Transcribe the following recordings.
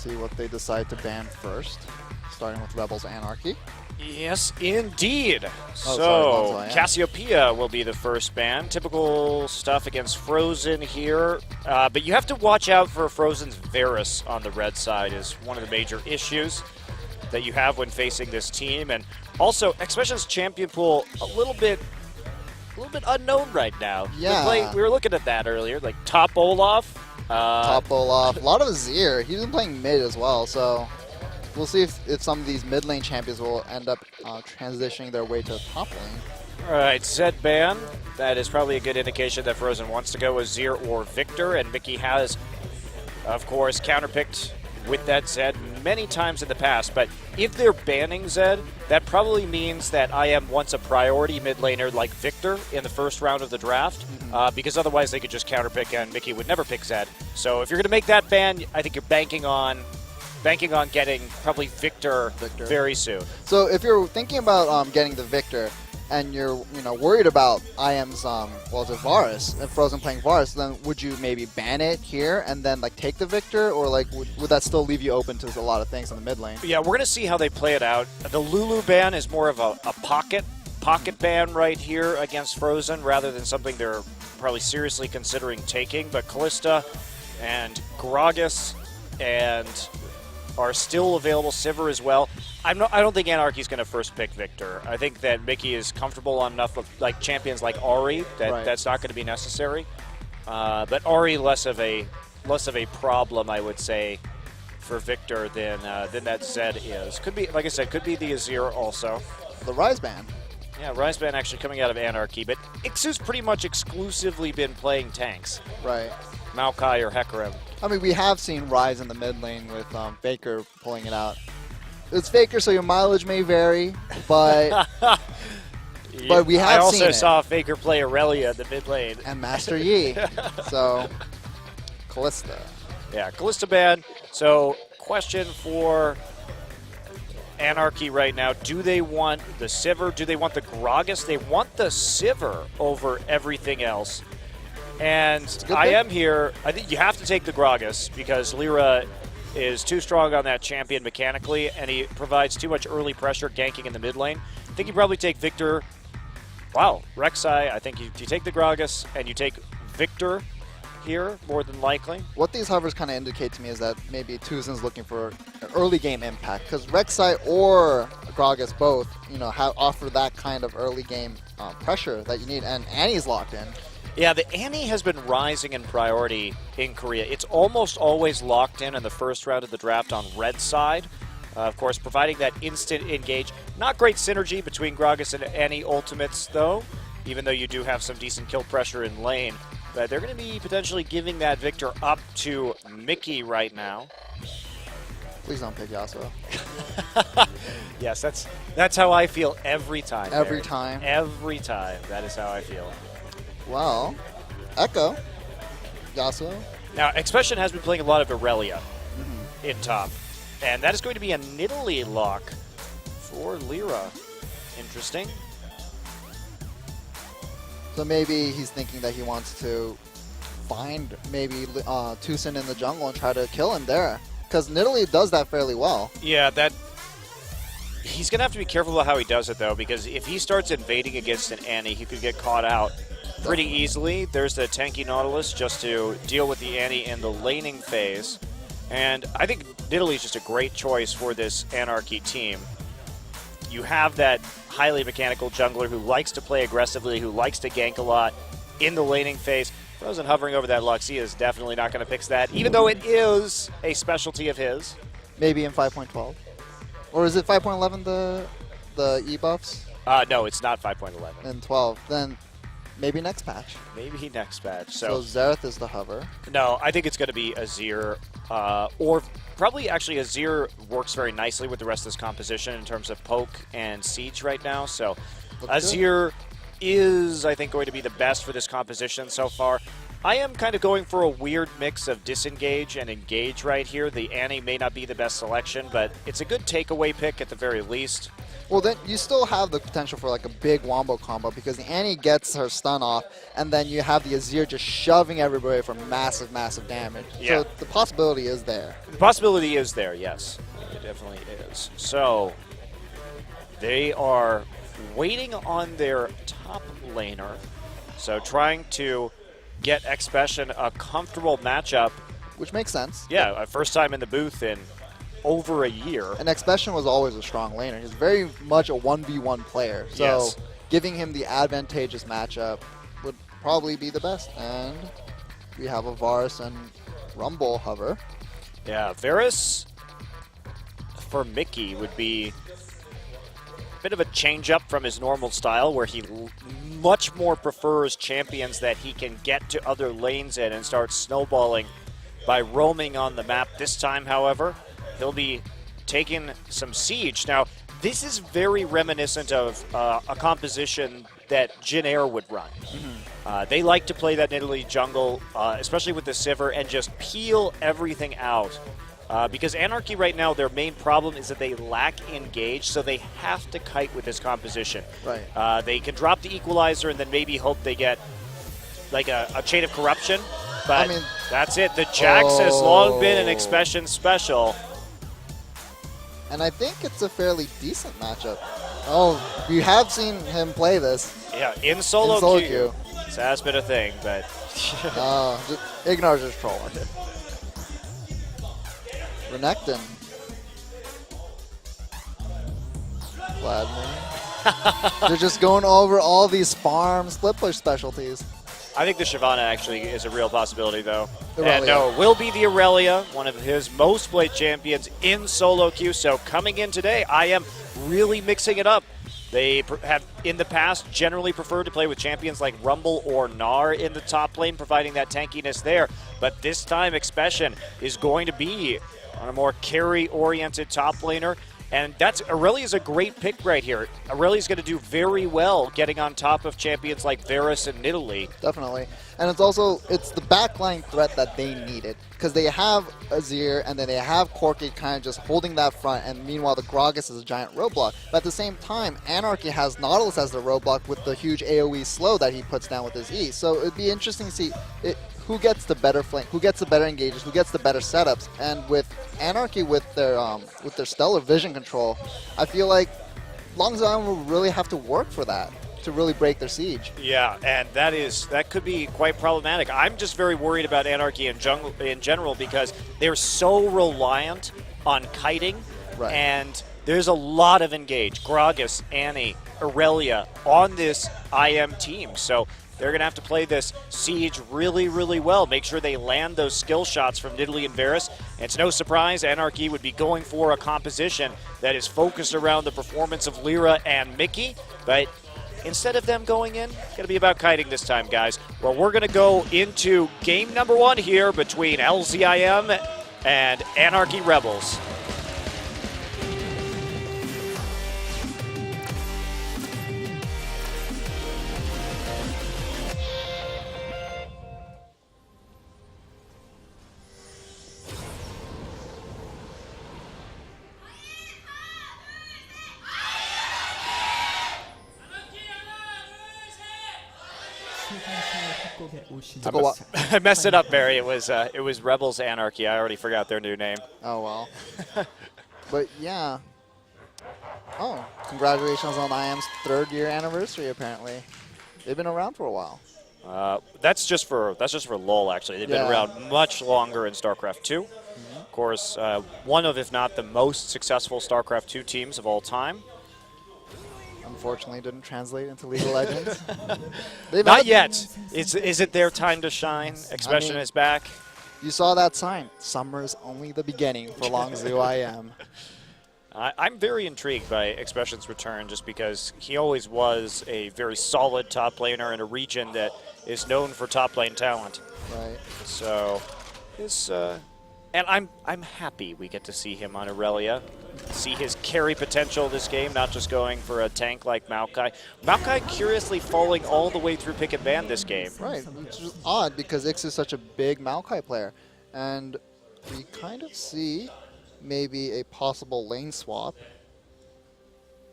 see what they decide to ban first, starting with Rebels Anarchy. Yes, indeed. sorry, So, Lonzo, yeah. Cassiopeia will be the first ban. Typical stuff against Frozen here. But you have to watch out for Frozen's Varus on the red side is one of the major issues that you have when facing this team. And also, Expedition's champion pool a little bit unknown right now. Yeah. We were looking at that earlier, like Top Olaf. Top Olaf, a lot of Azir. He's been playing mid as well, so we'll see if some of these mid lane champions will end up transitioning their way to top lane. All right, Zed ban. That is probably a good indication that Frozen wants to go with Zir or Victor, and Mickey has, of course, counterpicked with that Zed many times in the past. But if they're banning Zed, that probably means that I am once a priority mid laner like Victor in the first round of the draft, because otherwise they could just counterpick and Mickey would never pick Zed. So if you're going to make that ban, I think you're banking on getting probably Victor very soon. So if you're thinking about getting the Victor, and you're worried about IM's Varus, if Frozen playing Varus, then would you maybe ban it here and then like take the Victor, or like would that still leave you open to a lot of things in the mid lane? Yeah, we're gonna see how they play it out. The Lulu ban is more of a pocket ban right here against Frozen, rather than something they're probably seriously considering taking. But Callista and Gragas and are still available. Sivir as well. I don't think Anarchy's going to first pick Victor. I think that Mickey is comfortable enough with like champions like Ahri that that's not going to be necessary. But Ahri less of a problem, I would say, for Victor than that Zed is. Could be, like I said, could be the Azir also. The Rise ban. Yeah, Rise ban actually coming out of Anarchy, but Ixu's pretty much exclusively been playing tanks. Right. Maokai or Hecarim. I mean, we have seen Rise in the mid lane with Faker pulling it out. It's Faker, so your mileage may vary, but but we have I also seen it. saw Faker play Aurelia in the mid lane. And Master Yi. So, Callista. Yeah, Callista ban. So, question for Anarchy right now. Do they want the Sivir? Do they want the Gragas? They want the Sivir over everything else. And I am here. I think you have to take the Gragas because Lyra is too strong on that champion mechanically, and he provides too much early pressure ganking in the mid lane. I think you probably take Victor. Wow, Rek'Sai, I think you take the Gragas and you take Victor here, more than likely. What these hovers kind of indicate to me is that maybe Tuzin's looking for an early game impact, because Rek'Sai or Gragas both, offer that kind of early game pressure that you need, and Annie's locked in. Yeah, the Annie has been rising in priority in Korea. It's almost always locked in the first round of the draft on red side. Of course, providing that instant engage. Not great synergy between Gragas and Annie ultimates, though, even though you do have some decent kill pressure in lane. But they're going to be potentially giving that Victor up to Mickey right now. Please don't pick Yasuo. Yes, that's how I feel every time. Every Barry. time? Every time. That is how I feel. Well, Echo, Yasuo. Now, Expedition has been playing a lot of Aurelia in top, and that is going to be a Nidalee lock for Lyra. Interesting. So maybe he's thinking that he wants to find maybe Tuzin in the jungle and try to kill him there, because Nidalee does that fairly well. Yeah, he's going to have to be careful about how he does it, though, because if he starts invading against an Annie, he could get caught out pretty easily. There's the tanky Nautilus just to deal with the Annie in the laning phase. And I think Nidalee is just a great choice for this Anarchy team. You have that highly mechanical jungler who likes to play aggressively, who likes to gank a lot in the laning phase. Frozen hovering over that Luxia is definitely not going to fix that, even though it is a specialty of his. Maybe in 5.12. Or is it 5.11 the e-buffs? No, it's not 5.11. And 12. Then maybe next patch. Maybe next patch. So Xerath is the hover. No, I think it's going to be Azir, or probably actually Azir works very nicely with the rest of this composition in terms of poke and siege right now. So Azir is, I think, going to be the best for this composition so far. I am kind of going for a weird mix of disengage and engage right here. The Annie may not be the best selection, but it's a good takeaway pick at the very least. Well, then you still have the potential for like a big wombo combo because the Annie gets her stun off, and then you have the Azir just shoving everybody for massive, massive damage. Yeah. So the possibility is there. The possibility is there, yes. It definitely is. So they are waiting on their top laner. So trying to get Expression a comfortable matchup. Which makes sense. Yeah, first time in the booth in over a year. And Expression was always a strong laner. He's very much a 1v1 player. So Yes. giving him the advantageous matchup would probably be the best. And we have a Varus and Rumble hover. Yeah, Varus for Mickey would be a bit of a change up from his normal style where he much more prefers champions that he can get to other lanes in and start snowballing by roaming on the map. This time, however, he'll be taking some siege. Now, this is very reminiscent of a composition that Jin Air would run. They like to play that Nidalee jungle, especially with the Sivir, and just peel everything out. Because Anarchy right now, their main problem is that they lack engage, so they have to kite with this composition. Right. They can drop the equalizer and then maybe hope they get like a chain of corruption, but I mean, that's it. The Jax has long been an Expression special. And I think it's a fairly decent matchup. Oh, you have seen him play this. Yeah, in solo, queue. queue. So that's been a thing, but Just ignore just trolling. Renekton. Vladimir. They're just going over all these farm split push specialties. I think the Shyvana actually is a real possibility, though. Aurelia. And no, will be the Aurelia, one of his most played champions in solo queue. So coming in today, I am really mixing it up. They have, in the past, generally preferred to play with champions like Rumble or Gnar in the top lane, providing that tankiness there. But this time, Expression is going to be on a more carry-oriented top laner. And Aurelia is a great pick right here. Aurelia's going to do very well getting on top of champions like Varus and Nidalee. Definitely. And it's the backline threat that they needed. Because they have Azir and then they have Corki kind of just holding that front. And meanwhile, the Gragas is a giant roadblock. But at the same time, Anarchy has Nautilus as the roadblock with the huge AoE slow that he puts down with his E. So it'd be interesting to see who gets the better flank, who gets the better engages, who gets the better setups. And with Anarchy with their stellar vision control, I feel like Long Zion will really have to work for that to really break their siege. Yeah, and that could be quite problematic. I'm just very worried about Anarchy in general because they're so reliant on kiting, Right. and there's a lot of engage. Gragas, Annie, Aurelia on this IM team, so they're going to have to play this siege really, really well. Make sure they land those skill shots from Nidalee and Varus. And it's no surprise Anarchy would be going for a composition that is focused around the performance of Lyra and Mickey. But instead of them going in, it's going to be about kiting this time, guys. Well, we're going to go into game number 1 here between LZIM and Anarchy Rebels. I messed it up, Barry. It was Rebels Anarchy. I already forgot their new name. Oh, well. But, yeah. Oh, congratulations on IM's 3rd year anniversary, apparently. They've been around for a while. That's just for LoL, actually. They've been around much longer in StarCraft 2. Of course, one of, if not the most successful StarCraft 2 teams of all time. Unfortunately, didn't translate into League of Legends. Not yet. Is it their time to shine? Expression is back. You saw that sign. Summer's only the beginning for Longzhu IM. I'm very intrigued by Expression's return just because he always was a very solid top laner in a region that is known for top lane talent. Right. So And I'm happy we get to see him on Aurelia, see his carry potential this game, not just going for a tank like Maokai. Maokai curiously falling all the way through pick and ban this game. Right, which is odd because Ix is such a big Maokai player. And we kind of see maybe a possible lane swap.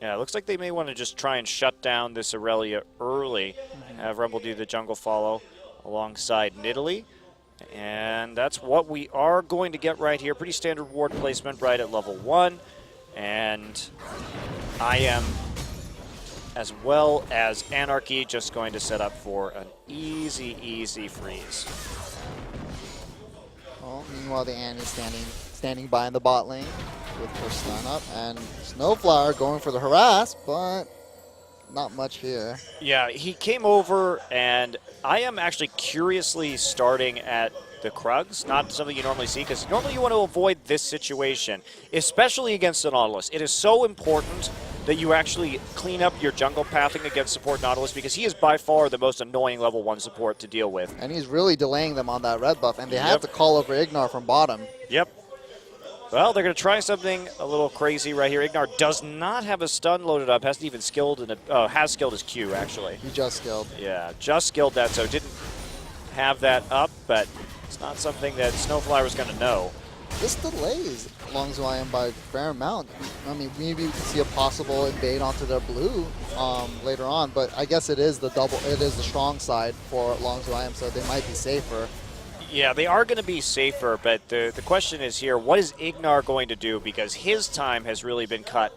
Yeah, it looks like they may want to just try and shut down this Aurelia early, have Rumble do the jungle follow alongside Nidalee. And that's what we are going to get right here. Pretty standard ward placement right at level 1. And I am, as well as Anarchy, just going to set up for an easy, easy freeze. Well, meanwhile, the Annie standing by in the bot lane with her stun up. And Snowflower going for the harass, but not much here. Yeah, he came over, and I am actually curiously starting at the Krugs, not something you normally see, because normally you want to avoid this situation, especially against the Nautilus. It is so important that you actually clean up your jungle pathing against support Nautilus, because he is by far the most annoying level 1 support to deal with. And he's really delaying them on that red buff, and they have to call over Ignar from bottom. Yep. Well, they're going to try something a little crazy right here. Ignar does not have a stun loaded up, hasn't even skilled, has skilled his Q, actually. He just skilled. Yeah, just skilled that, so didn't have that up, but it's not something that Snowflower is going to know. This delays Long Zhuan by a fair amount. I mean, maybe we can see a possible invade onto their blue later on, but I guess it is the strong side for Long Zhuan, so they might be safer. Yeah, they are going to be safer, but the question is here, what is Ignar going to do? Because his time has really been cut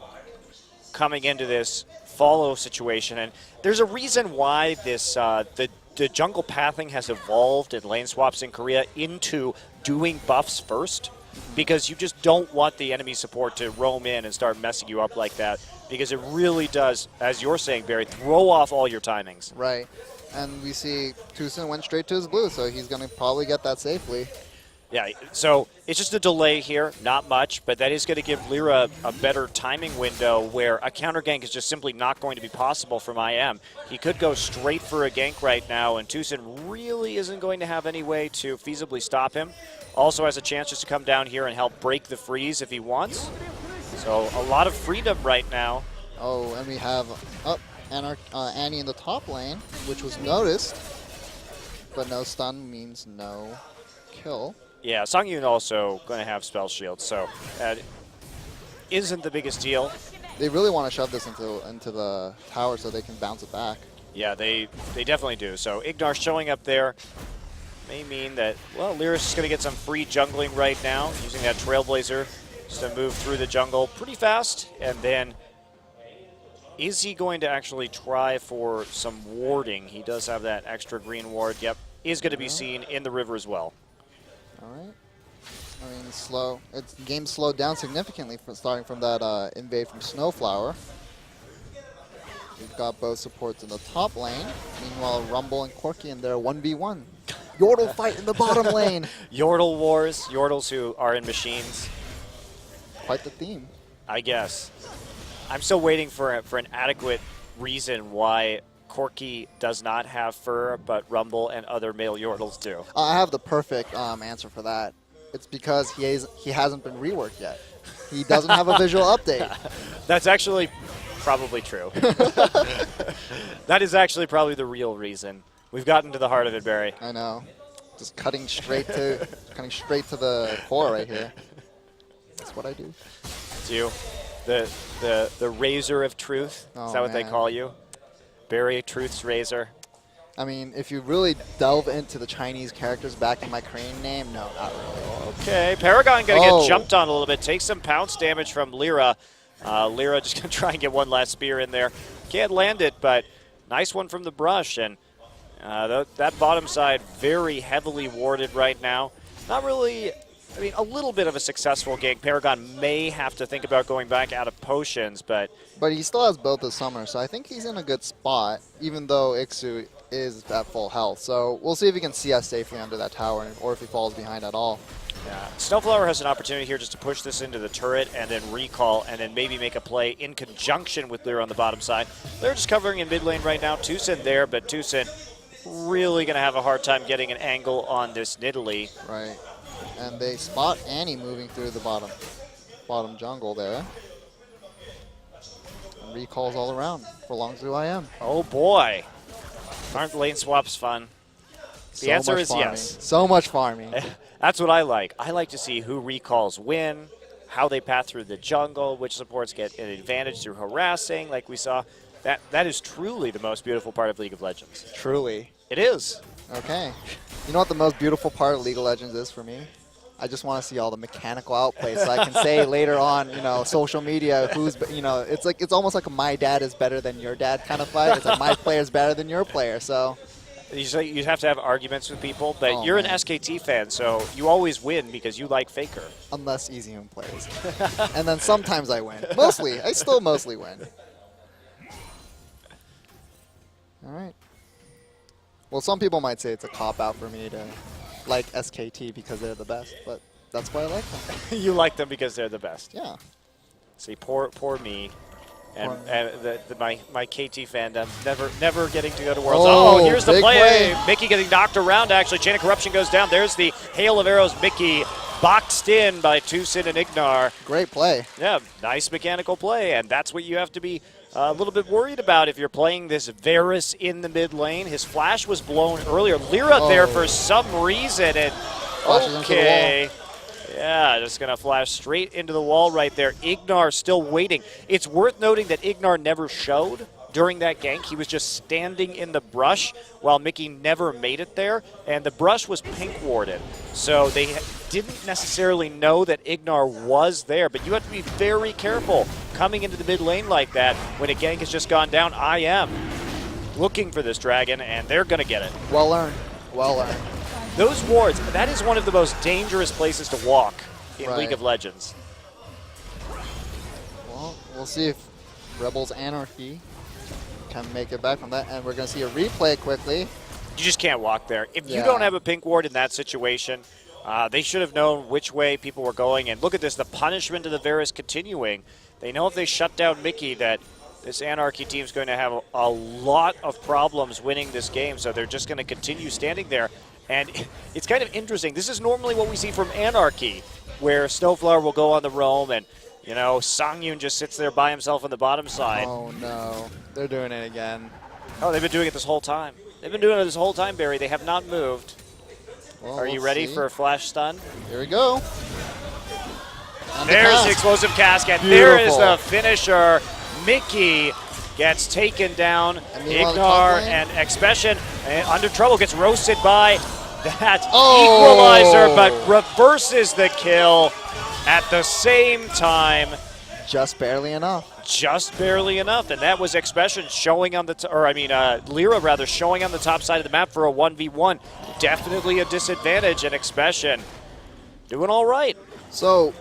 coming into this follow situation, and there's a reason why this the jungle pathing has evolved in lane swaps in Korea into doing buffs first, because you just don't want the enemy support to roam in and start messing you up like that, because it really does, as you're saying, Barry, throw off all your timings. Right. And we see Tucson went straight to his blue, so he's going to probably get that safely. Yeah, so it's just a delay here, not much, but that is going to give Lyra a better timing window where a counter gank is just simply not going to be possible from IM. He could go straight for a gank right now, and Tucson really isn't going to have any way to feasibly stop him. Also has a chance just to come down here and help break the freeze if he wants. So a lot of freedom right now. Oh, and we have Annie in the top lane, which was noticed, but no stun means no kill. Yeah, Songyun also going to have spell shield, so that isn't the biggest deal. They really want to shove this into the tower so they can bounce it back. Yeah, they definitely do. So Ignar showing up there may mean that, well, Lyra's just going to get some free jungling right now, using that Trailblazer just to move through the jungle pretty fast. And then, is he going to actually try for some warding? He does have that extra green ward. Yep, is going to be seen in the river as well. All right. I mean, slow. It's game slowed down significantly starting from that invade from Snowflower. We've got both supports in the top lane. Meanwhile, Rumble and Corki in their 1v1. Yordle fight in the bottom lane. Yordle wars. Yordles who are in machines. Quite the theme. I guess. I'm still waiting for an adequate reason why Corki does not have fur, but Rumble and other male Yordles do. I have the perfect answer for that. It's because he hasn't been reworked yet. He doesn't have a visual update. That's actually probably true. That is actually probably the real reason. We've gotten to the heart of it, Barry. I know. Just cutting straight to the core right here. That's what I do. It's you. The razor of truth. Oh, is that what they man. call you? Barry, Truth's razor. I mean, if you really delve into the Chinese characters backing my Korean name, no, not really. Okay, Paragon going to get jumped on a little bit. Takes some pounce damage from Lyra. Lyra just going to try and get one last spear in there. Can't land it, but nice one from the brush. And that bottom side very heavily warded right now. Not really, I mean, a little bit of a successful gank. Paragon may have to think about going back out of potions, but he still has both of Summer, so I think he's in a good spot, even though Ixu is at full health. So we'll see if he can CS safely under that tower, or if he falls behind at all. yeah. Snowflower has an opportunity here just to push this into the turret and then recall and then maybe make a play in conjunction with Lyra on the bottom side. They're just covering in mid lane right now. Tucson there, but Tucson really going to have a hard time getting an angle on this Nidalee. Right. And they spot Annie moving through the bottom jungle there. And recalls all around. Prolongs through IM. Oh boy. Aren't lane swaps fun? The answer is farming. yes. So much farming. That's what I like. I like to see who recalls win, how they path through the jungle, which supports get an advantage through harassing, like we saw. That is truly the most beautiful part of League of Legends. Truly. It is. Okay. You know what the most beautiful part of League of Legends is for me? I just want to see all the mechanical outplays so I can say later on, social media, it's almost like a my dad is better than your dad kind of fight. It's like my player is better than your player, so. You have to have arguments with people, but you're an SKT fan, so you always win because you like Faker. Unless EasyHoon plays. And then sometimes I win. Mostly. I still mostly win. All right. Well, some people might say it's a cop-out for me to like SKT because they're the best, but that's why I like them. You like them because they're the best. Yeah. See, poor me. And my KT fandom never getting to go to Worlds. Oh, here's the play. Mickey getting knocked around, actually. Chain of Corruption goes down. There's the hail of arrows. Mickey boxed in by Tucson and Ignar. Great play. Yeah, nice mechanical play, and that's what you have to be a little bit worried about if you're playing this Varus in the mid lane. His flash was blown earlier. Lyra there for some reason, and okay. Yeah, just going to flash straight into the wall right there. Ignar still waiting. It's worth noting that Ignar never showed during that gank. He was just standing in the brush while Mickey never made it there, and the brush was pink warded. So they didn't necessarily know that Ignar was there, but you have to be very careful coming into the mid lane like that when a gank has just gone down. I am looking for this dragon, and they're going to get it. Well earned. Well earned. Those wards, that is one of the most dangerous places to walk in League of Legends. Well, we'll see if Rebels Anarchy can make it back from that, and we're going to see a replay quickly. You just can't walk there. If you don't have a pink ward in that situation, they should have known which way people were going. And look at this, the punishment of the Varus continuing. They know if they shut down Mickey that this Anarchy team is going to have a lot of problems winning this game, so they're just going to continue standing there. And it's kind of interesting. This is normally what we see from Anarchy, where Snowflower will go on the roam and, Songyun just sits there by himself on the bottom side. Oh, no. They're doing it again. Oh, they've been doing it this whole time. They've been doing it this whole time, Barry. They have not moved. Well, Are you ready for a flash stun? Here we go. And there's the explosive cast, and there is the finisher. Mickey gets taken down. Ignar and Expression under trouble, gets roasted by that equalizer, but reverses the kill at the same time. Just barely enough. Just barely enough, and that was Expression showing on the, Lyra rather, showing on the top side of the map for a 1v1. Definitely a disadvantage, and Expression doing all right. So,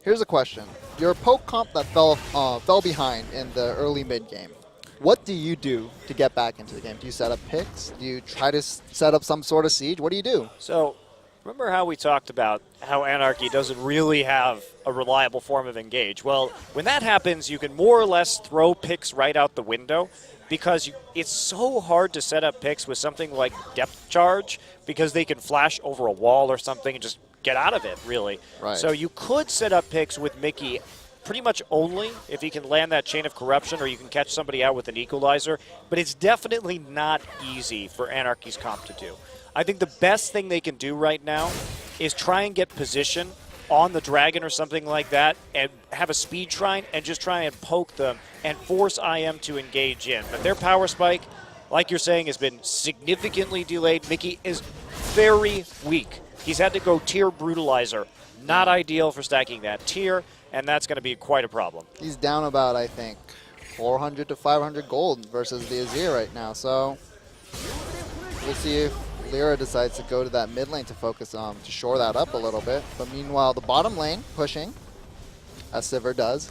here's a question. Your poke comp that fell behind in the early mid game. What do you do to get back into the game? Do you set up picks? Do you try to set up some sort of siege? What do you do? So, remember how we talked about how Anarchy doesn't really have a reliable form of engage? Well, when that happens, you can more or less throw picks right out the window because it's so hard to set up picks with something like depth charge because they can flash over a wall or something and just get out of it, really. Right. So you could set up picks with Mickey pretty much only if he can land that Chain of Corruption or you can catch somebody out with an equalizer, but it's definitely not easy for Anarchy's comp to do. I think the best thing they can do right now is try and get position on the dragon or something like that and have a speed shrine and just try and poke them and force IM to engage in. But their power spike, like you're saying, has been significantly delayed. Mickey is very weak. He's had to go tier Brutalizer. Not ideal for stacking that tier, and that's going to be quite a problem. He's down about, I think, 400 to 500 gold versus the Azir right now. So we'll see if Lyra decides to go to that mid lane to focus on to shore that up a little bit. But meanwhile, the bottom lane pushing, as Sivir does.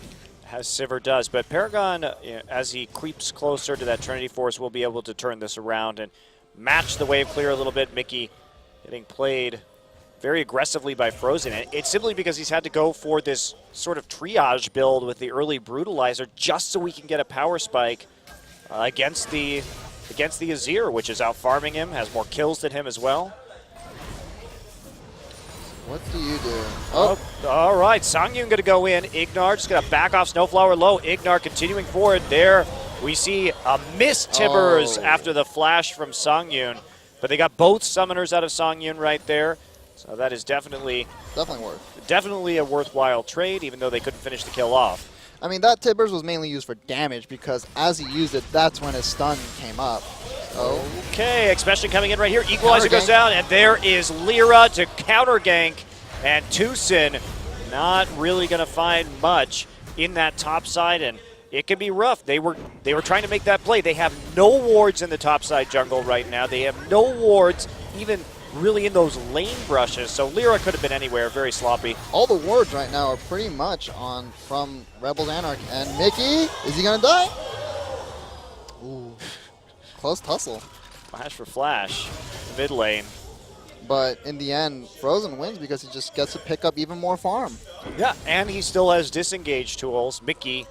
As Sivir does. But Paragon, as he creeps closer to that Trinity Force, will be able to turn this around and match the wave clear a little bit. Mickey getting played very aggressively by Frozen. And it's simply because he's had to go for this sort of triage build with the early Brutalizer just so we can get a power spike against the Azir, which is out farming him, has more kills than him as well. What do you do? Oh, All right. Songyun going to go in. Ignar just going to back off Snowflower low. Ignar continuing forward. There we see a miss Tibbers after the flash from Songyun. But they got both summoners out of Songyun right there. So that is definitely a worthwhile trade, even though they couldn't finish the kill off. I mean, that Tibbers was mainly used for damage because as he used it, that's when his stun came up. Oh. Okay, Expression coming in right here. Equalizer goes down, and there is Lyra to counter gank. And Tucson not really going to find much in that top side, and it can be rough. They were trying to make that play. They have no wards in the top side jungle right now. They have no wards even really in those lane brushes. So Lyra could have been anywhere. Very sloppy. All the wards right now are pretty much on from Rebels Anarch. And Mickey, is he going to die? Ooh. Close tussle. Flash for flash. Mid lane. But in the end, Frozen wins because he just gets to pick up even more farm. Yeah, and he still has disengage tools. Mickey.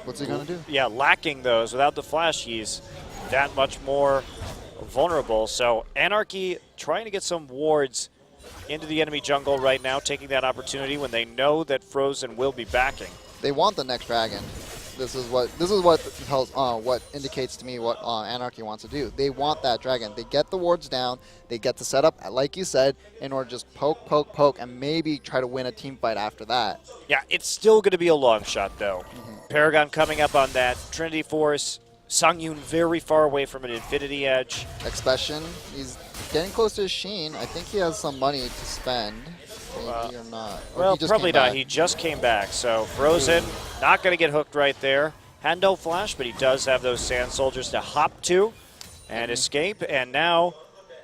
What's he going to do? Yeah, lacking those. Without the flash, he's that much more vulnerable. So Anarchy trying to get some wards into the enemy jungle right now, taking that opportunity when they know that Frozen will be backing. They want the next dragon. This is what tells what indicates to me what Anarchy wants to do. They want that dragon. They get the wards down. They get to set up, like you said, in order to just poke, and maybe try to win a team fight after that. Yeah, it's still going to be a long shot though. Paragon coming up on that Trinity Force. Songyun very far away from an Infinity Edge. Expression, he's getting close to his Sheen. I think he has some money to spend. Maybe or not. Or well, probably not. He just came back. So Frozen not going to get hooked right there. Had no flash, but he does have those Sand Soldiers to hop to and escape. And now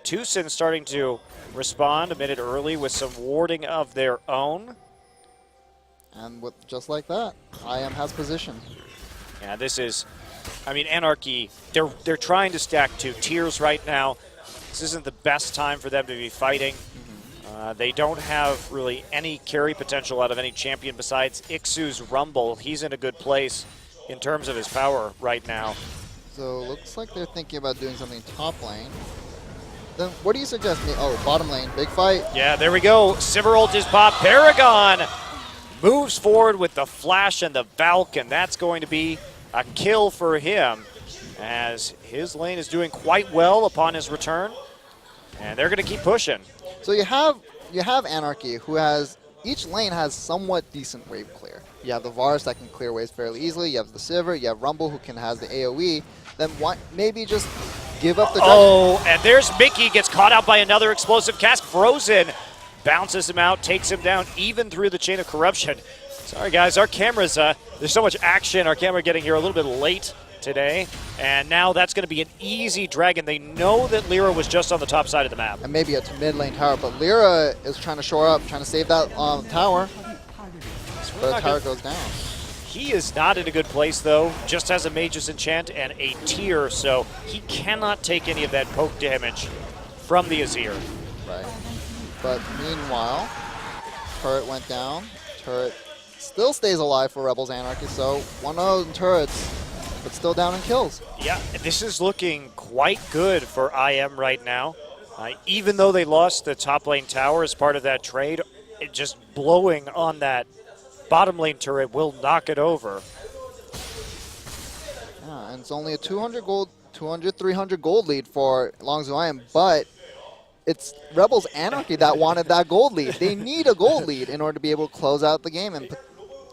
Tucson starting to respond a minute early with some warding of their own. And with just like that, IM has position. Yeah, this is, I mean, Anarchy, they're trying to stack 2 tiers right now. This isn't the best time for them to be fighting. They don't have really any carry potential out of any champion besides Ixu's Rumble. He's in a good place in terms of his power right now. So looks like they're thinking about doing something top lane. Then what do you suggest me? Oh, bottom lane, big fight. Yeah, there we go. Sivir ult is popped. Paragon moves forward with the flash and the Valk, and that's going to be a kill for him as his lane is doing quite well upon his return. And they're going to keep pushing. So you have Anarchy, who has each lane has somewhat decent wave clear. You have the Varus that can clear waves fairly easily. You have the Sivir. You have Rumble, who can has the AOE. Then why maybe just give up the dragon? Oh, and there's Mickey, gets caught out by another explosive cast. Frozen bounces him out, takes him down, even through the chain of corruption. Sorry, guys, our cameras, there's so much action. Our camera getting here a little bit late today, and now that's going to be an easy dragon. They know that Lyra was just on the top side of the map. And maybe a mid lane tower, but Lyra is trying to shore up, trying to save that tower. But the tower goes down. He is not in a good place, though. Just has a Mage's Enchant and a Tear, so he cannot take any of that poke damage from the Azir. Right. But meanwhile, turret went down. Turret still stays alive for Rebels Anarchy, so 1-0 turrets, but still down in kills. Yeah, this is looking quite good for IM right now. Even though they lost the top lane tower as part of that trade, it just blowing on that bottom lane turret will knock it over. Yeah, and it's only a 300 gold lead for Longzhu IM, but it's Rebels Anarchy that wanted that gold lead. They need a gold lead in order to be able to close out the game,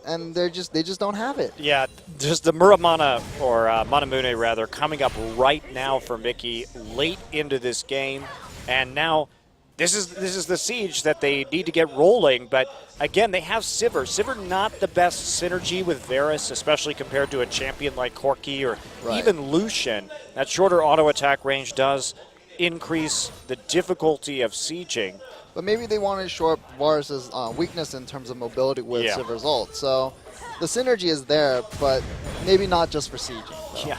and they just don't have it. Yeah, just the Muramana, or Manamune rather, coming up right now for Mickey late into this game, and now this is the siege that they need to get rolling. But again, they have Sivir. Sivir not the best synergy with Varus, especially compared to a champion like Corki or even Lucian. That shorter auto attack range does increase the difficulty of sieging. But maybe they want to shore up Varus' weakness in terms of mobility with Sivir's ult. So the synergy is there, but maybe not just for sieging. So.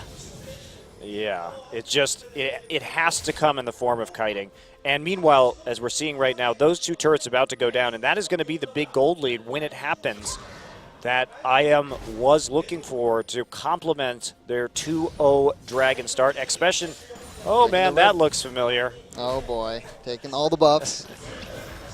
Yeah. It's just, it has to come in the form of kiting. And meanwhile, as we're seeing right now, those 2 turrets about to go down, and that is going to be the big gold lead when it happens that IM was looking for to complement their 2-0 Dragon start. Expression, oh man, that looks familiar. Oh boy, taking all the buffs.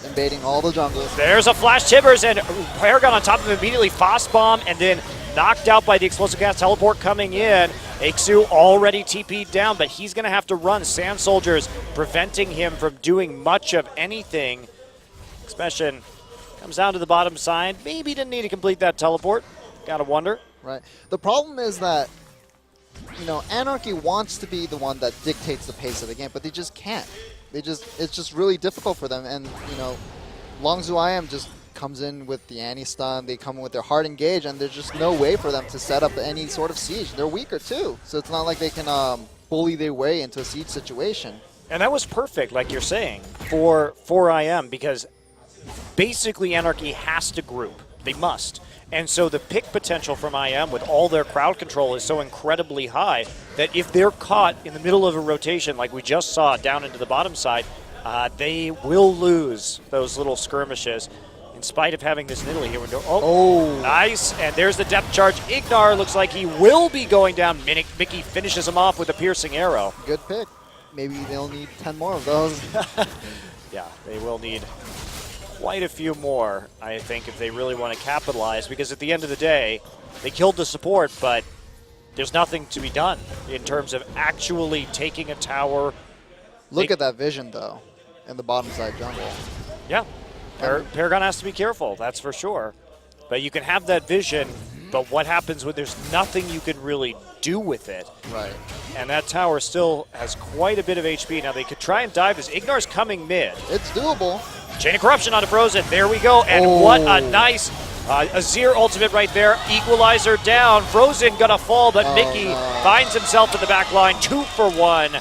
invading all the jungles. There's a flash Tibbers, and Paragon on top of him immediately. Fast Bomb, and then knocked out by the explosive gas teleport coming in. Ixu already TP'd down, but he's going to have to run. Sand Soldiers preventing him from doing much of anything. Expression comes down to the bottom side. Maybe didn't need to complete that teleport. Gotta wonder. Right. The problem is that, you know, Anarchy wants to be the one that dictates the pace of the game, but they just can't. It's just really difficult for them. And, you know, Longzhu IM just comes in with the anti-stun, they come in with their hard engage, and there's just no way for them to set up any sort of siege. They're weaker too, so it's not like they can bully their way into a siege situation. And that was perfect, like you're saying, for IM, because basically Anarchy has to group. They must. And so the pick potential from IM with all their crowd control is so incredibly high that if they're caught in the middle of a rotation like we just saw down into the bottom side, they will lose those little skirmishes in spite of having this Nidalee here. Oh, nice. And there's the depth charge. Ignar looks like he will be going down. Mickey finishes him off with a piercing arrow. Good pick. Maybe they'll need 10 more of those. Yeah, they will need quite a few more, I think, if they really want to capitalize, because at the end of the day, they killed the support, but there's nothing to be done in terms of actually taking a tower. Look at that vision, though, in the bottom side jungle. Yeah, Paragon has to be careful, that's for sure. But you can have that vision, but what happens when there's nothing you can really do with it? Right. And that tower still has quite a bit of HP. Now, they could try and dive this. Ignar's coming mid. It's doable. Chain of Corruption onto Frozen. There we go. And what a nice Azir ultimate right there. Equalizer down. Frozen gonna fall, but Mickey finds himself in the back line. 2 for 1.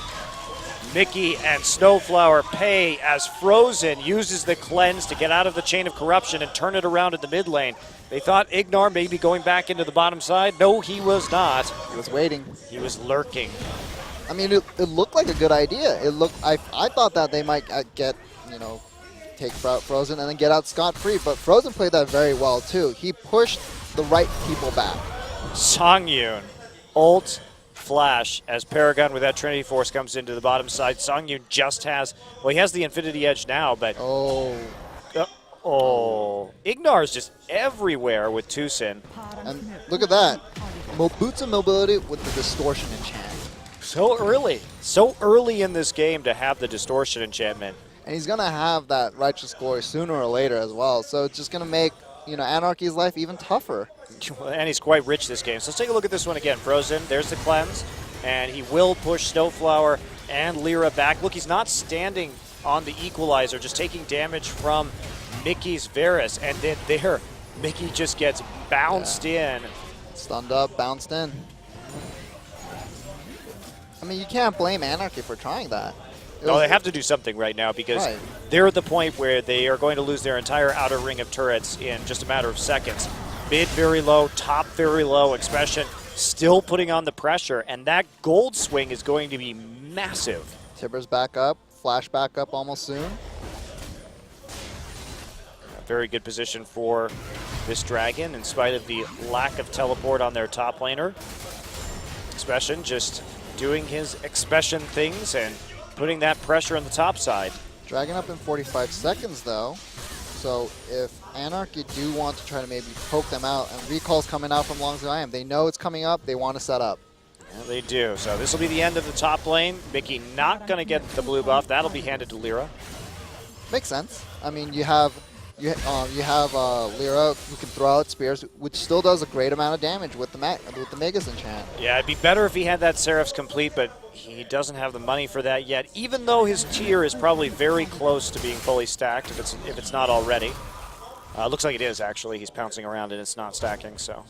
Mickey and Snowflower pay as Frozen uses the cleanse to get out of the Chain of Corruption and turn it around at the mid lane. They thought Ignar may be going back into the bottom side. No, he was not. He was waiting. He was lurking. I mean, it looked like a good idea. It looked. I thought that they might get, you know, take Frozen and then get out scot-free, but Frozen played that very well too. He pushed the right people back. Songyun, ult, flash, as Paragon with that Trinity Force comes into the bottom side. Songyun just has, well, he has the Infinity Edge now, but Ignar is just everywhere with Tucson. And look at that. Boots of mobility with the distortion enchant. So early in this game to have the distortion enchantment. And he's going to have that Righteous Glory sooner or later as well. So it's just going to make, you know, Anarchy's life even tougher. And he's quite rich this game. So let's take a look at this one again. Frozen, there's the cleanse. And he will push Snowflower and Lyra back. Look, he's not standing on the equalizer, just taking damage from Mickey's Varus. And then there, Mickey just gets bounced in. Stunned up, bounced in. I mean, you can't blame Anarchy for trying that. No, they have to do something right now because they're at the point where they are going to lose their entire outer ring of turrets in just a matter of seconds. Mid very low, top very low, Expression still putting on the pressure, and that gold swing is going to be massive. Tibbers back up, flash back up almost soon. A very good position for this Dragon in spite of the lack of teleport on their top laner. Expression just doing his Expression things and putting that pressure on the top side. Dragon up in 45 seconds, though. So if Anarchy do want to try to maybe poke them out, and recall's coming out from Longzhu IM, they know it's coming up, they want to set up. Yeah, they do. So this will be the end of the top lane. Mickey not going to get the blue buff. That'll be handed to Lyra. Makes sense. I mean, you have Lyra who can throw out spears, which still does a great amount of damage with the Megas enchant. Yeah, it'd be better if he had that Seraph's complete, but he doesn't have the money for that yet, even though his tier is probably very close to being fully stacked if it's not already. Looks like it is, actually. He's pouncing around and it's not stacking, so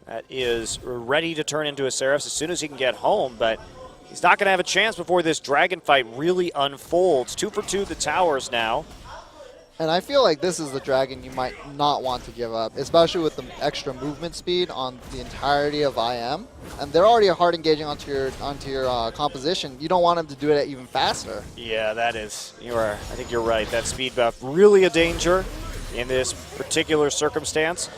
that is ready to turn into a Seraph's as soon as he can get home, but he's not going to have a chance before this Dragon fight really unfolds. 2 for 2 the towers now. And I feel like this is the Dragon you might not want to give up, especially with the extra movement speed on the entirety of IM. And they're already hard engaging onto your composition. You don't want them to do it even faster. Yeah, that is. I think you're right. That speed buff really a danger in this particular circumstance.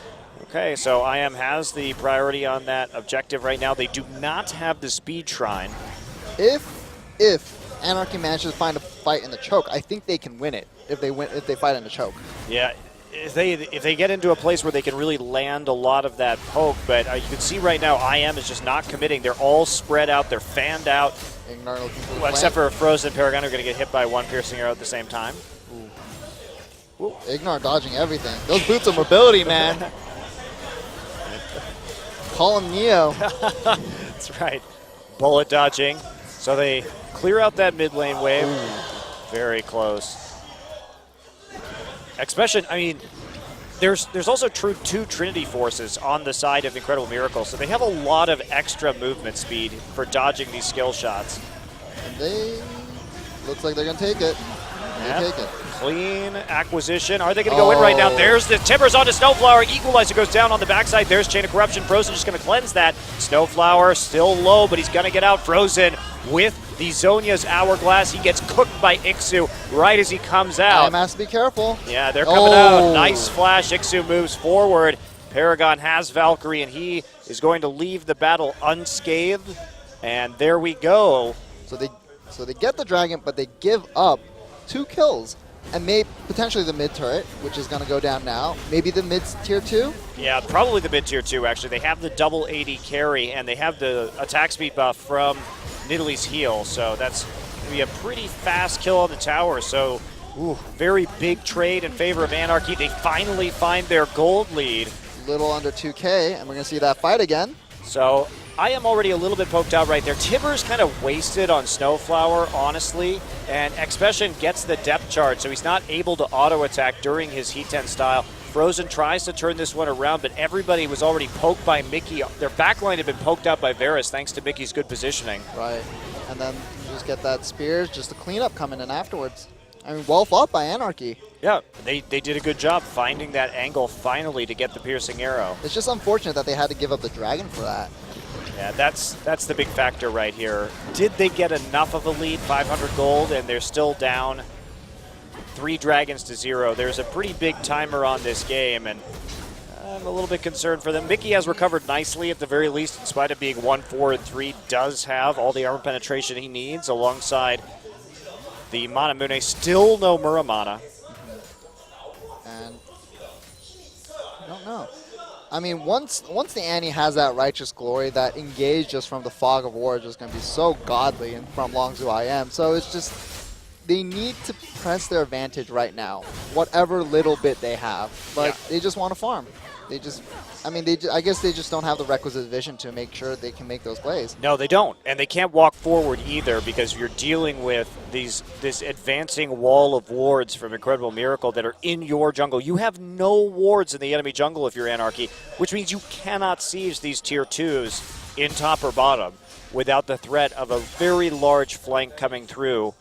Okay, so IM has the priority on that objective right now. They do not have the speed shrine. If Anarchy manages to find a fight in the choke, I think they can win it if they fight in the choke. Yeah, if they get into a place where they can really land a lot of that poke, but you can see right now IM is just not committing. They're all spread out. They're fanned out. Ignar looking for the Well, except for Frozen Paragon, are going to get hit by one piercing arrow at the same time. Ooh. Ignar dodging everything. Those boots of mobility, man. Call him Neo. That's right. Bullet dodging. So they clear out that mid lane wave. Ooh. Very close. Expression, I mean, there's also two Trinity forces on the side of Incredible Miracle, so they have a lot of extra movement speed for dodging these skill shots. And they looks like they're gonna take it. They take it. Clean acquisition. Are they going to go in right now? There's the Timbers onto Snowflower. Equalizer goes down on the backside. There's Chain of Corruption. Frozen just going to cleanse that. Snowflower still low, but he's going to get out. Frozen with the Zhonya's Hourglass. He gets cooked by Ixu right as he comes out. IM has to be careful. Yeah, they're coming out. Nice flash. Ixu moves forward. Paragon has Valkyrie, and he is going to leave the battle unscathed. And there we go. So they get the dragon, but they give up 2 kills. And maybe potentially the mid turret, which is going to go down now. Maybe the mid tier 2? Yeah, probably the mid tier 2, actually. They have the double 80 carry, and they have the attack speed buff from Nidalee's heal. So that's going to be a pretty fast kill on the tower. So, very big trade in favor of Anarchy. They finally find their gold lead. Little under 2K, and we're going to see that fight again. So I am already a little bit poked out right there. Timbers kind of wasted on Snowflower, honestly, and Expression gets the depth charge, so he's not able to auto-attack during his Heat 10 style. Frozen tries to turn this one around, but everybody was already poked by Mickey. Their backline had been poked out by Varus thanks to Mickey's good positioning. Right, and then you just get that spear, just a cleanup coming in afterwards. I mean, well fought by Anarchy. Yeah, they did a good job finding that angle finally to get the piercing arrow. It's just unfortunate that they had to give up the dragon for that. Yeah, that's the big factor right here. Did they get enough of a lead, 500 gold, and they're still down 3 dragons to 0. There's a pretty big timer on this game, and I'm a little bit concerned for them. Mickey has recovered nicely at the very least, in spite of being 1-4-3, does have all the armor penetration he needs alongside the Manamune. Still no Muramana. And I don't know. I mean, once the Annie has that Righteous Glory, that engage just from the Fog of War is just going to be so godly and from Longzhu IM. So it's just, they need to press their advantage right now, whatever little bit they have. But they just want to farm. They just, I mean, I guess they just don't have the requisite vision to make sure they can make those plays. No, they don't. And they can't walk forward either because you're dealing with this advancing wall of wards from Incredible Miracle that are in your jungle. You have no wards in the enemy jungle if you're Anarchy, which means you cannot siege these tier 2s in top or bottom without the threat of a very large flank coming through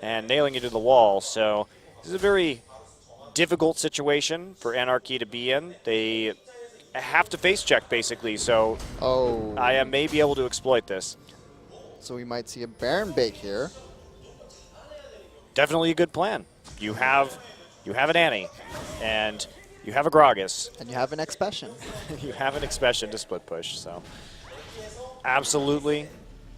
and nailing you to the wall. So this is a very difficult situation for Anarchy to be in. They have to face check, basically, so I may be able to exploit this. So we might see a Baron bait here. Definitely a good plan. You have an Annie, and you have a Gragas. And you have an Expression. You have an Expression to split push, so absolutely.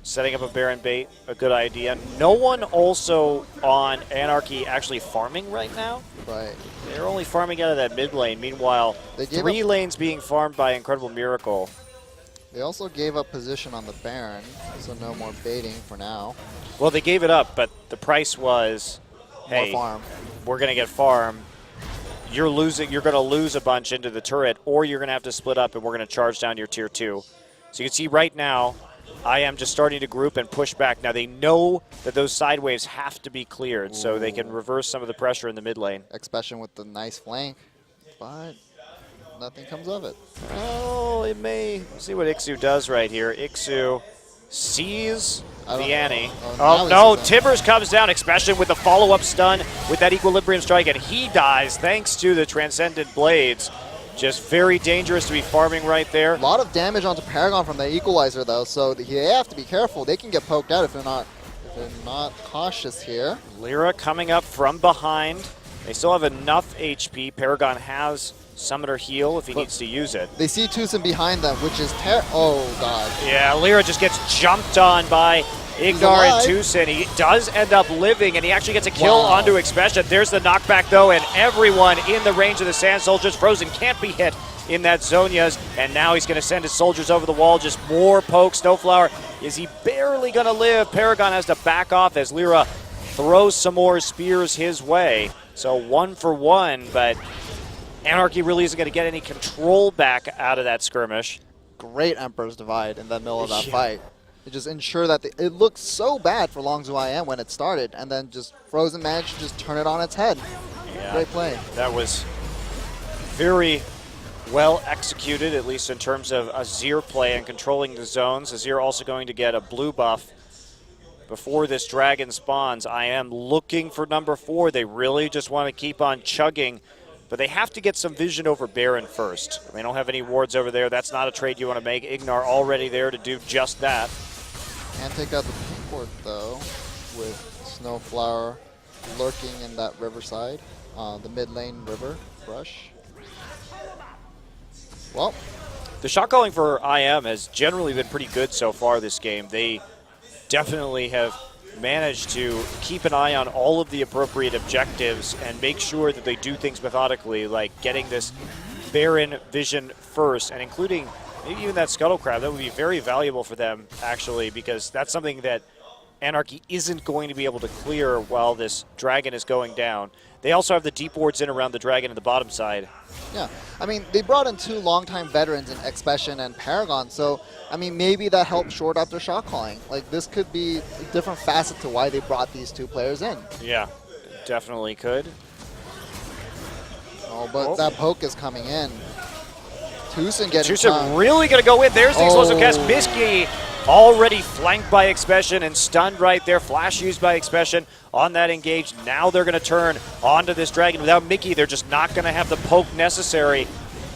Setting up a Baron bait, a good idea. No one also on Anarchy actually farming right now. Right. They're only farming out of that mid lane. Meanwhile, 3 lanes being farmed by Incredible Miracle. They also gave up position on the Baron, so no more baiting for now. Well, they gave it up, but the price was, hey, more farm. We're going to get farm. You're going to lose a bunch into the turret, or you're going to have to split up, and we're going to charge down your tier 2. So you can see right now, I am just starting to group and push back. Now they know that those side waves have to be cleared, so they can reverse some of the pressure in the mid lane. Expression with the nice flank, but nothing comes of it. Oh, it may. See what Ixu does right here. Ixu sees the Annie. Oh no, Timbers comes down. Expression with the follow-up stun with that Equilibrium strike, and he dies thanks to the Transcendent Blades. Just very dangerous to be farming right there. A lot of damage onto Paragon from the Equalizer, though, so they have to be careful. They can get poked out if they're not cautious here. Lyra coming up from behind. They still have enough HP. Paragon has Summoner heal if he needs to use it. They see Tucson behind them, which is oh god. Yeah, Lyra just gets jumped on by Ignar and Tucson. He does end up living, and he actually gets a kill onto Expression. There's the knockback, though, and everyone in the range of the Sand Soldiers. Frozen can't be hit in that Zhonya's, and now he's going to send his soldiers over the wall. Just more poke. Snowflower, is he barely going to live? Paragon has to back off as Lyra throws some more spears his way. So 1 for 1, but Anarchy really isn't going to get any control back out of that skirmish. Great Emperor's Divide in the middle of that fight. It just ensured that it looked so bad for Longzhou IM when it started, and then just Frozen managed to just turn it on its head. Yeah, great play. That was very well executed, at least in terms of Azir play and controlling the zones. Azir also going to get a blue buff before this dragon spawns. I am looking for number 4. They really just want to keep on chugging, but they have to get some vision over Baron first. They don't have any wards over there. That's not a trade you want to make. Ignar already there to do just that. Can't take out the pink ward, though, with Snowflower lurking in that riverside, the mid lane river brush. Well, the shot calling for IM has generally been pretty good so far this game. They definitely have managed to keep an eye on all of the appropriate objectives and make sure that they do things methodically, like getting this Baron vision first, and including maybe even that Scuttle Crab. That would be very valuable for them, actually, because that's something that Anarchy isn't going to be able to clear while this dragon is going down. They also have the deep wards in around the dragon in the bottom side. Yeah, I mean, they brought in 2 longtime veterans in Expression and Paragon, so, I mean, maybe that helped short up their shot calling. Like, this could be a different facet to why they brought these 2 players in. Yeah, definitely could. Oh, but that poke is coming in. Tucson getting Tucson really going to go in. There's the explosive cast. Miski already flanked by Expression and stunned right there. Flash used by Expression on that engage. Now they're going to turn onto this dragon. Without Mickey, they're just not going to have the poke necessary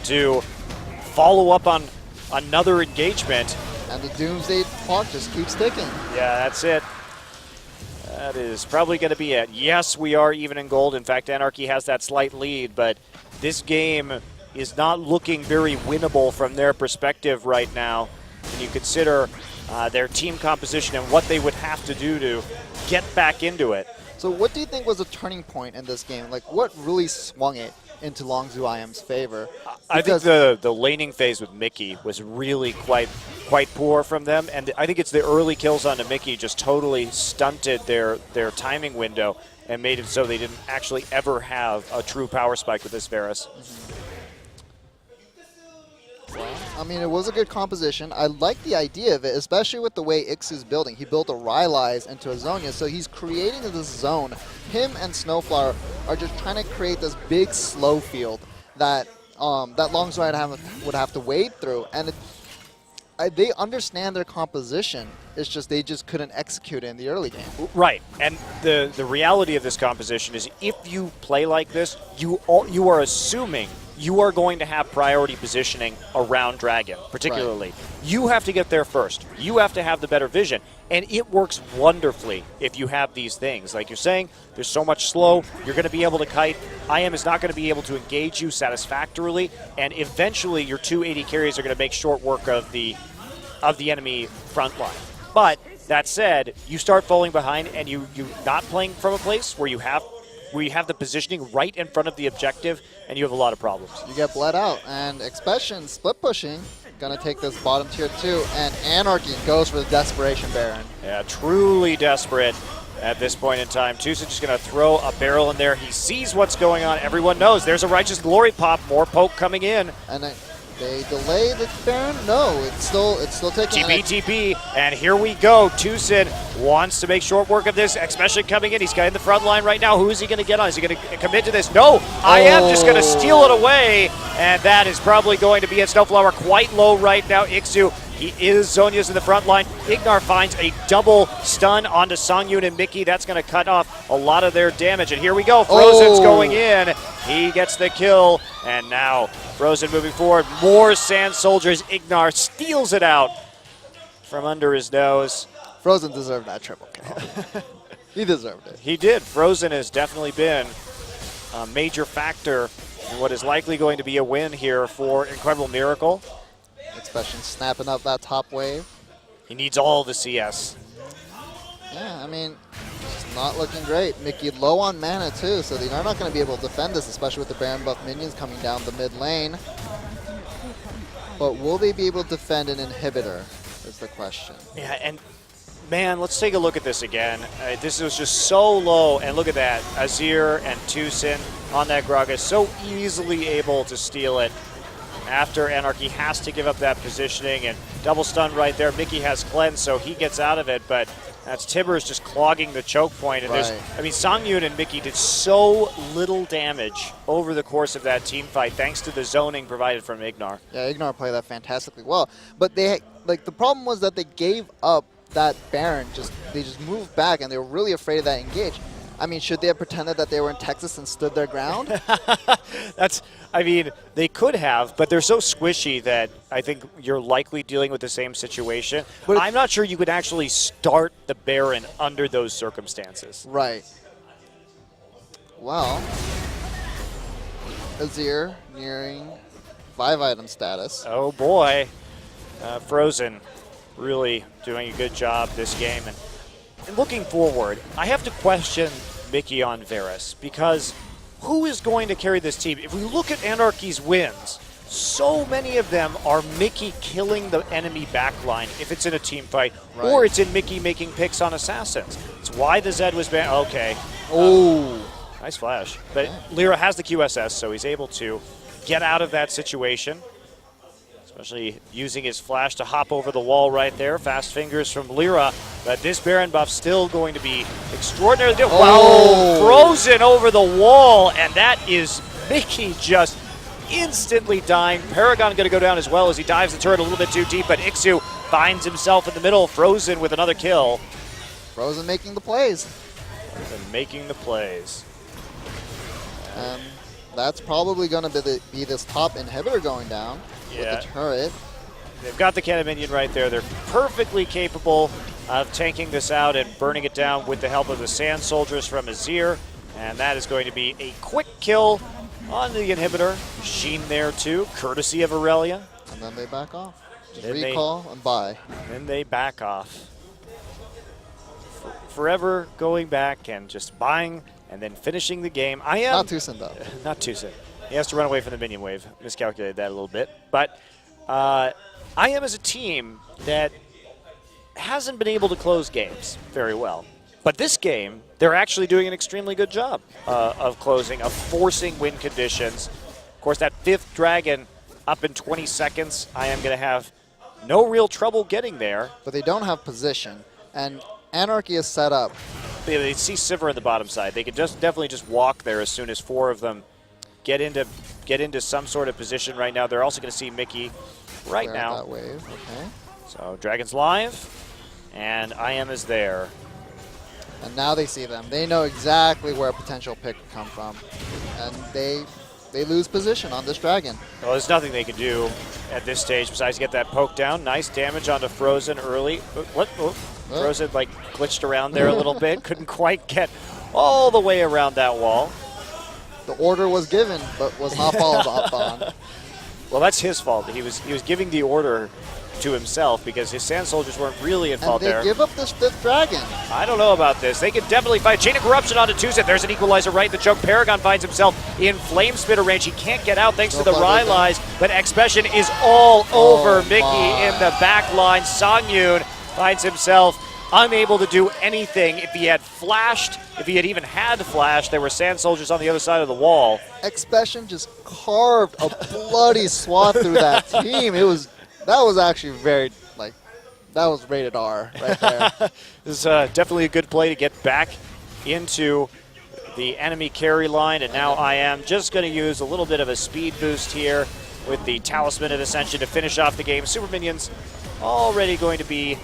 to follow up on another engagement. And the Doomsday clock just keeps ticking. Yeah, that's it. That is probably going to be it. Yes, we are even in gold. In fact, Anarchy has that slight lead, but this game is not looking very winnable from their perspective right now. When you consider their team composition and what they would have to do to get back into it. So what do you think was a turning point in this game? Like, what really swung it into Longzhou IM's favor? I think the laning phase with Mickey was really quite poor from them, and I think it's the early kills onto Mickey just totally stunted their timing window and made it so they didn't actually ever have a true power spike with this Varus. Well, I mean, it was a good composition. I like the idea of it, especially with the way Ixu's building. He built a Rylai's into a Zhonya, so he's creating this zone. Him and Snowflower are just trying to create this big slow field that that Longzhou would have to wade through, and they understand their composition. It's just they just couldn't execute it in the early game. Right, and the reality of this composition is if you play like this, you are assuming you are going to have priority positioning around Dragon, particularly. Right. You have to get there first. You have to have the better vision, and it works wonderfully if you have these things. Like you're saying, there's so much slow, you're going to be able to kite. IM is not going to be able to engage you satisfactorily, and eventually your 280 carries are going to make short work of the enemy front line. But that said, you start falling behind and you're not playing from a place where you have the positioning right in front of the objective, and you have a lot of problems. You get bled out, and Expression split pushing, gonna take this bottom tier 2, and Anarchy goes for the Desperation Baron. Yeah, truly desperate at this point in time. Tucson just gonna throw a barrel in there. He sees what's going on. Everyone knows there's a Righteous Glory pop, more poke coming in. And they delay the Baron? No, it's still taking TP, and here we go. Tucson wants to make short work of this, especially coming in. He's got in the front line right now. Who is he going to get on? Is he going to commit to this? No, I am just going to steal it away, and that is probably going to be it. Snowflower quite low right now. Ixu, he is Zhonya's in the front line. Ignar finds a double stun onto Songyun and Mickey. That's going to cut off a lot of their damage, and here we go. Frozen's going in. He gets the kill, and now Frozen moving forward. More Sand Soldiers. Ignar steals it out from under his nose. Frozen deserved that triple kill. He deserved it. He did. Frozen has definitely been a major factor in what is likely going to be a win here for Incredible Miracle. Expression snapping up that top wave. He needs all the CS. Yeah, I mean, it's not looking great. Mickey low on mana too, so they're not going to be able to defend this, especially with the Baron buff minions coming down the mid lane. But will they be able to defend an inhibitor is the question. Yeah, and man, let's take a look at this again. This was just so low, and look at that. Azir and Tucson on that Gragas, so easily able to steal it. After Anarchy has to give up that positioning, and double stun right there. Mickey has cleanse, so he gets out of it, but that's Tibbers just clogging the choke point. And right. I mean, Songyun and Mickey did so little damage over the course of that team fight, thanks to the zoning provided from Ignar. Yeah, Ignar played that fantastically well. But the problem was that they gave up that Baron. They just moved back, and they were really afraid of that engage. I mean, should they have pretended that they were in Texas and stood their ground? I mean, they could have, but they're so squishy that I think you're likely dealing with the same situation. But I'm not sure you could actually start the Baron under those circumstances. Right. Well, Azir nearing 5-item status. Oh boy. Frozen really doing a good job this game. And looking forward, I have to question Mickey on Varus, because who is going to carry this team? If we look at Anarchy's wins, so many of them are Mickey killing the enemy backline if it's in a team fight, right, or it's in Mickey making picks on assassins. It's why the Zed was banned. Okay. Oh. Nice flash. But Lyra has the QSS, so he's able to get out of that situation. Especially using his flash to hop over the wall right there. Fast fingers from Lyra. But this Baron buff still going to be extraordinarily difficult. Oh. Wow, Frozen over the wall. And that is Mickey just instantly dying. Paragon going to go down as well as he dives the turret a little bit too deep. But Ixu finds himself in the middle. Frozen with another kill. Frozen making the plays. Frozen making the plays. That's probably going to be this top inhibitor going down. Yeah. With the turret. They've got the cannon minion right there. They're perfectly capable of tanking this out and burning it down with the help of the Sand Soldiers from Azir. And that is going to be a quick kill on the inhibitor. Sheen there too, courtesy of Aurelia. And then they back off. Just Then recall and buy. Then they back off. Forever going back and just buying and then finishing the game. I am not Tucson though. Not Tucson. He has to run away from the minion wave. Miscalculated that a little bit. But I am as a team that hasn't been able to close games very well. But this game, they're actually doing an extremely good job of closing, of forcing win conditions. Of course, that 5th dragon up in 20 seconds, I am going to have no real trouble getting there. But they don't have position. And Anarchy is set up. They see Sivir on the bottom side. They could definitely just walk there as soon as 4 of them get into some sort of position right now. They're also going to see Mickey right now. That wave. Okay. So Dragon's live, and IM is there. And now they see them. They know exactly where a potential pick could come from. And they lose position on this dragon. Well, there's nothing they can do at this stage besides get that poke down. Nice damage onto Frozen early. What? Oh. Frozen like glitched around there a little bit. Couldn't quite get all the way around that wall. The order was given, but was not followed up on. Well, that's his fault. He was giving the order to himself because his Sand Soldiers weren't really at fault there. And they give up this 5th dragon. I don't know about this. They could definitely fight. Chain of Corruption onto Tucson. There's an equalizer right in the choke. Paragon finds himself in Flame Spitter range. He can't get out thanks to the Rylai's, but Expedition is all over Mickey in the back line. Songyun finds himself unable to do anything. If he had flashed, if he had even had flashed, there were Sand Soldiers on the other side of the wall. Expedition just carved a bloody swath through that team. That was actually very, that was rated R right there. This is definitely a good play to get back into the enemy carry line, and now I am just going to use a little bit of a speed boost here with the Talisman of Ascension to finish off the game. Super Minions already going to be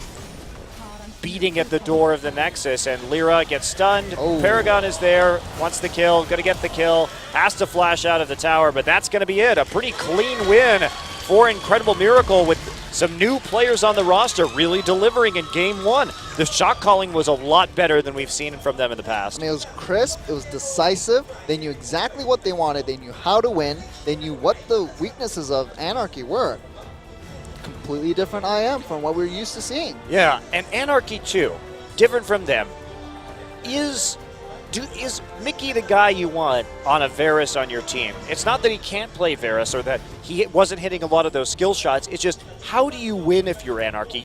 beating at the door of the Nexus, and Lyra gets stunned. Oh. Paragon is there, wants the kill, going to get the kill, has to flash out of the tower, but that's going to be it. A pretty clean win for Incredible Miracle with some new players on the roster really delivering in Game 1. The shot calling was a lot better than we've seen from them in the past. I mean, it was crisp, it was decisive, they knew exactly what they wanted, they knew how to win, they knew what the weaknesses of Anarchy were. Completely different IM from what we're used to seeing. Yeah, and Anarchy too. different from them. Is Mickey the guy you want on a Varus on your team? It's not that he can't play Varus or that he wasn't hitting a lot of those skill shots. It's just, how do you win if you're Anarchy?